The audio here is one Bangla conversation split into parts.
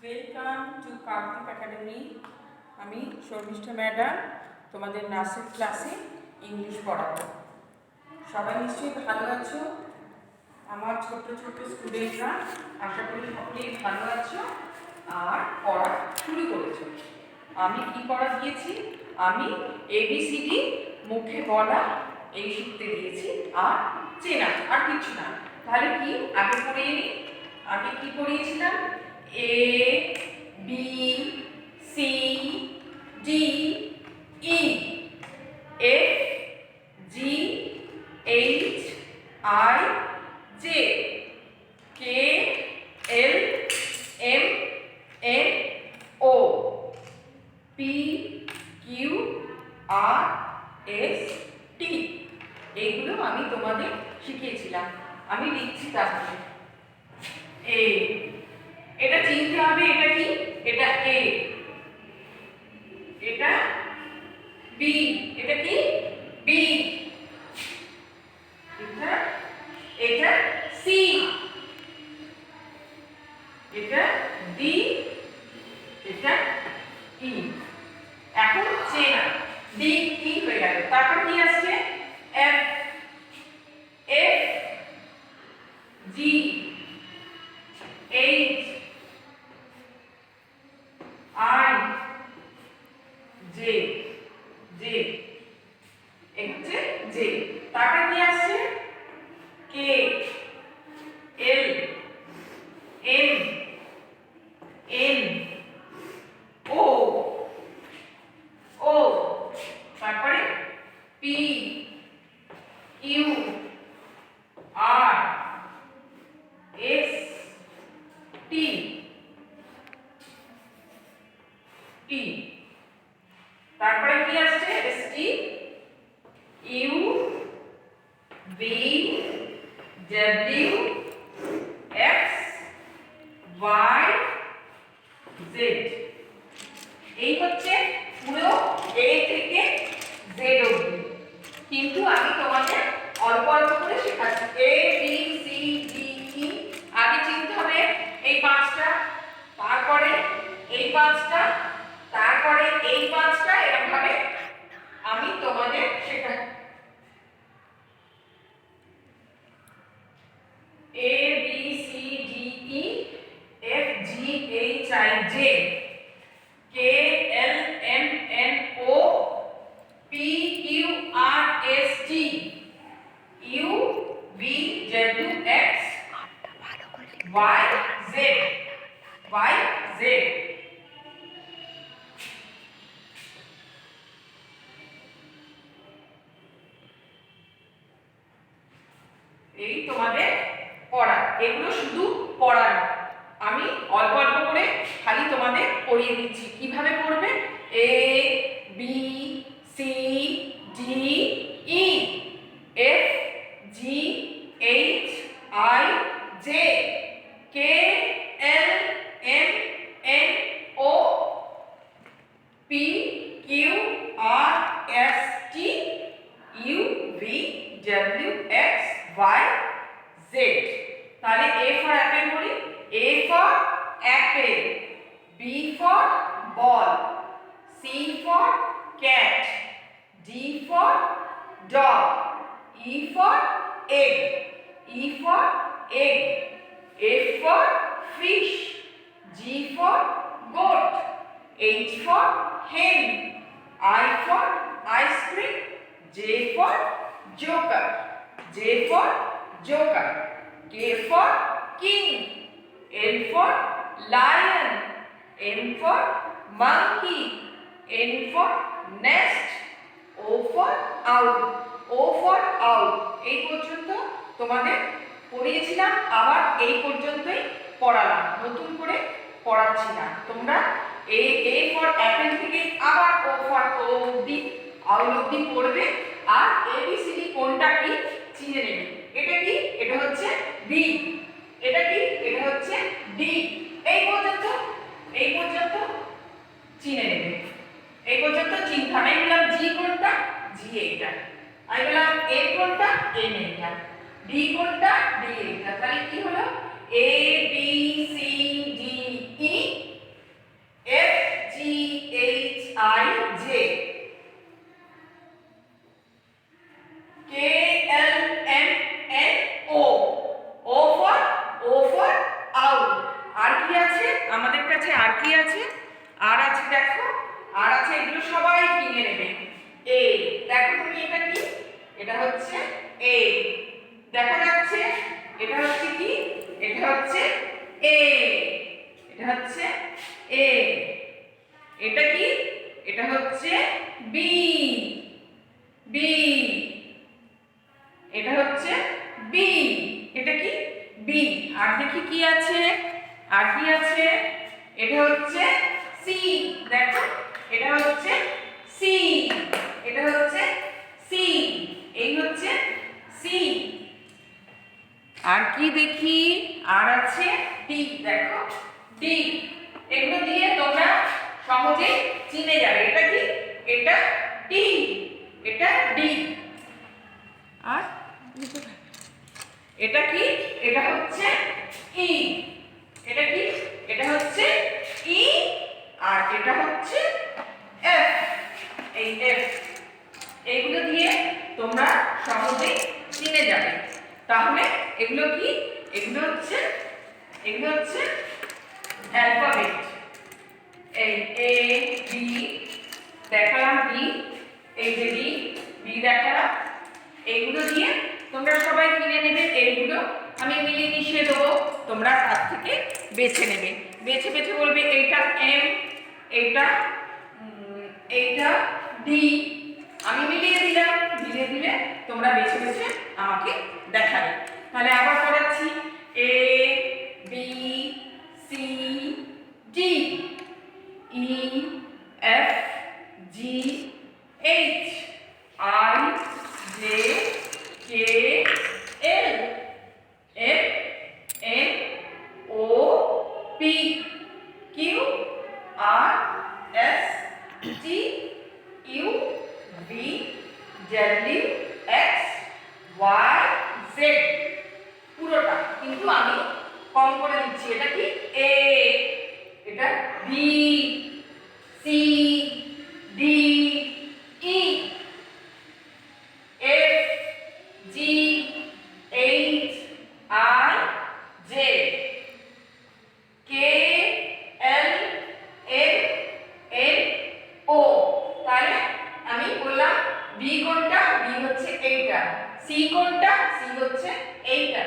Welcome to Kartik academy. আমি শর্মিষ্ঠা ম্যাডাম তোমাদের নার্সের ক্লাসে ইংলিশ পড়াবো। সবাই নিশ্চয়ই ভালো আছো। আমার ছোট ছোট স্টুডেন্টরা আশা করি সকলেই ভালো আছো আর পড়া শুরু করেছো। আমি কি পড়া দিয়েছি? আমি ABCD মুখে বলা এই শিখতে দিয়েছি আর চেনা, আর কিছু না। তাহলে কি আগে পড়িয়ে নিই। আগে কি পড়িয়েছিলাম? A B C D E F G H I J K L M N O P Q R S T। এইগুলো আমি তোমাদের শিখিয়েছিলাম। আমি লিখছি তাহলে। এ, এটা চিনতে হবে। এটা কি? এটা এ, এটা বি, এটা কি? বি, এটা সি, এটা ডি, এটা ই। এখন চেনা। ডি ই হয়ে গেল। তারপর কি আসছে? F, F G H I J, J হচ্ছে জে। তারপর কি আসছে? K L M N O O. তারপরে P Q R S T, T. তারপরে কি আসছে? S T U V W X Y Z. এই হচ্ছে পুরো এ থেকে জেড অবধি। কিন্তু আমি তোমাদের অল্প অল্প করে শেখাচ্ছি। এ বি সি ডি ই আগে চিনতে হবে এই পাঁচটা, তারপরে এই পাঁচটা, তারপরে এই পাঁচটা। এরকম ভাবে আমি তোমাদের শেখাচ্ছি। A B C D E F G H I J K L M N O P Q R S T U V W X Y Z, Y Z। এই তোমাদের পড়া। এগুলো শুধু পড়া না, আমি অল্প অল্প করে খালি তোমাদের পড়িয়ে দিচ্ছি। কিভাবে পড়বে? A B C D E F G H I J K L M N O P Q R S T U V W X Y Z. তাহলে এ ফর অ্যাপেল বলি। A for apple, B for ball, C for cat, D for dog, E for egg, E for egg, F for fish, G for goat, H for hen, I for ice cream, J for joker, J for joker, K for king, L for lion, M for monkey, N for nest, O for owl, O for owl। এই পর্যন্ত তোমাদের পড়িয়েছিলাম, আবার এই পর্যন্তই পড়ালাম, নতুন করে পড়াচ্ছি না। তোমরা এ ফর অ্যাপেল থেকে আবার ও ফর ও অবধি, আউল অবধি পড়বে। আর ABCD কোনটা কি চিনে নেবে। এটা কি? এটা হচ্ছে বি। এটা কি? এটা হচ্ছে ডি। এই পর্যন্ত, এই পর্যন্ত চিনে নেবে। এই পর্যন্ত চিন্তা। আমি বললাম জি কোনটা? জি এইটা। আমি বললাম এ কোনটা? এন এইটা। ডি কোনটা? ডি এইটা। তাহলে কি হলো? A B C D E আর কি আছে আমাদের কাছে? আর কি আছে? আর আছে দেখো, আর আছে এগুলো সবাই কিনে নেবে। এ, দেখো তুমি এটা কি? এটা হচ্ছে এ, দেখা যাচ্ছে? এটা হচ্ছে কি? এটা হচ্ছে এ, এটা হচ্ছে এ। এটা কি? এটা হচ্ছে বি, বি। এটা হচ্ছে বি, এটা কি? বি। আর দেখি কি আছে? আর কি আছে? এটা হচ্ছে সি, দেখো এটা হচ্ছে সি, এটা হচ্ছে সি, এই হচ্ছে সি। আর কি দেখি? আর আছে ডি, দেখো ডি। এগুলো দিয়ে তোমরা সহজে চিনে যাবে। এটা কি? এটা ডি, এটা ডি। আর এটা কি? এটা হচ্ছে ই, এটা কি? এটা হচ্ছে ই। আর এটা হচ্ছে এফ, এই এফ। এগুলো দিয়ে তোমরা সহজে চিনে যাবে। তাহলে এগুলো কি? এগুলো হচ্ছে অ্যালফাবেট। এই এ বি দেখালাম, বি, এই যে বি, বি দেখালাম। এইগুলো দিয়ে তোমরা সবাই কিনে নেবে। এইগুলো আমি মিলিয়ে মিশিয়ে দেবো, তোমরা তার থেকে বেছে নেবে। বেছে বেছে বলবে এইটা এম, এইটা এইটা ডি। আমি মিলিয়ে দিলাম, মিলিয়ে দিলে তোমরা বেছে বেছে আমাকে দেখাবে। তাহলে আবার পড়াচ্ছি। A B C D, E F G H I J K L M N O P Q R S T U V W X Y Z. পুরোটা কিন্তু আমি কম করে দিচ্ছি। এটা কি? এ, এটা B C D E F G H I J K L M N O. তাহলে আমি বললাম বি কোনটা? বি হচ্ছে এইটা। সি কোনটা? সি হচ্ছে এইটা।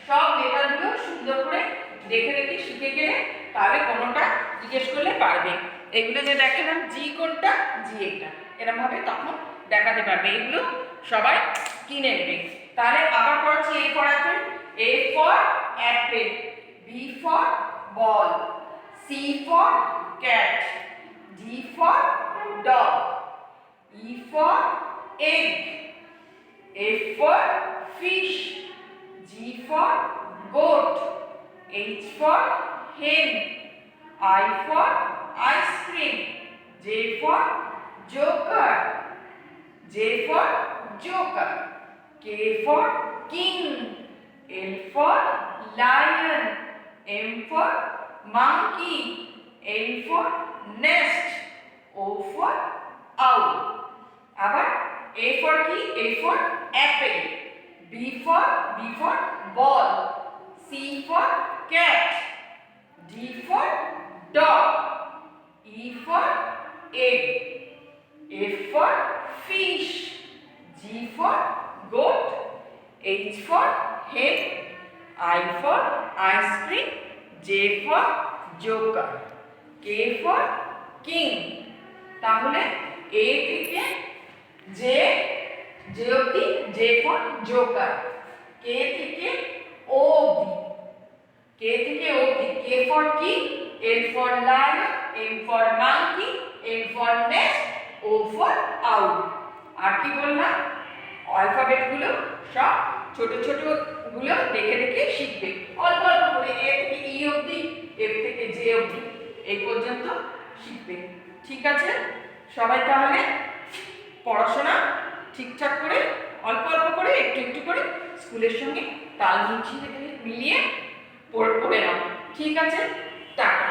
সব লেটারগুলো সুন্দর করে দেখে দেখে শিখে গেলে তাহলে কোনোটা জিজ্ঞেস করলে পারবে। এগুলো যে দেখালাম, জি কোনটা? জি এইটা, এরকম ভাবে তখন দেখাতে পারবে। এগুলো সবাই কিনে নেবে। তাহলে আবার পড়ছি। A for apple, A for apple, B for ball, C for cat, D for dog, E for egg, F for fish, G for goat, H for hen, I for ice cream, J for joker, J for joker, K for king, L for lion, M for monkey, N for nest, O for owl. আবার A for কি? A for apple, B for ball, C for cat, D for dog, E for egg, F for fish, G for goat, H for hen, I for ice cream, J for joker, K for king. তাহলে A থেকে জে, জে অবধি, জে ফর জোকার, কে থেকে ও অবধি, কে থেকে ও অবধি, K for key, L for lion, M for monkey, N for nest, O for owl. আর কি বললাম? অ্যালফাবেটগুলো সব ছোট ছোট গুলো দেখে দেখে শিখবে অল্প অল্প করে। এ থেকে ই অবধি, এফ থেকে জে অবধি, এই পর্যন্ত শিখবে। ঠিক আছে? সবাই তাহলে পড়াশোনা ঠিকঠাক করে অল্প অল্প করে একটু একটু করে স্কুলের সঙ্গে তাল মিলিয়ে পড়ে নাও। ঠিক আছে? টাটা।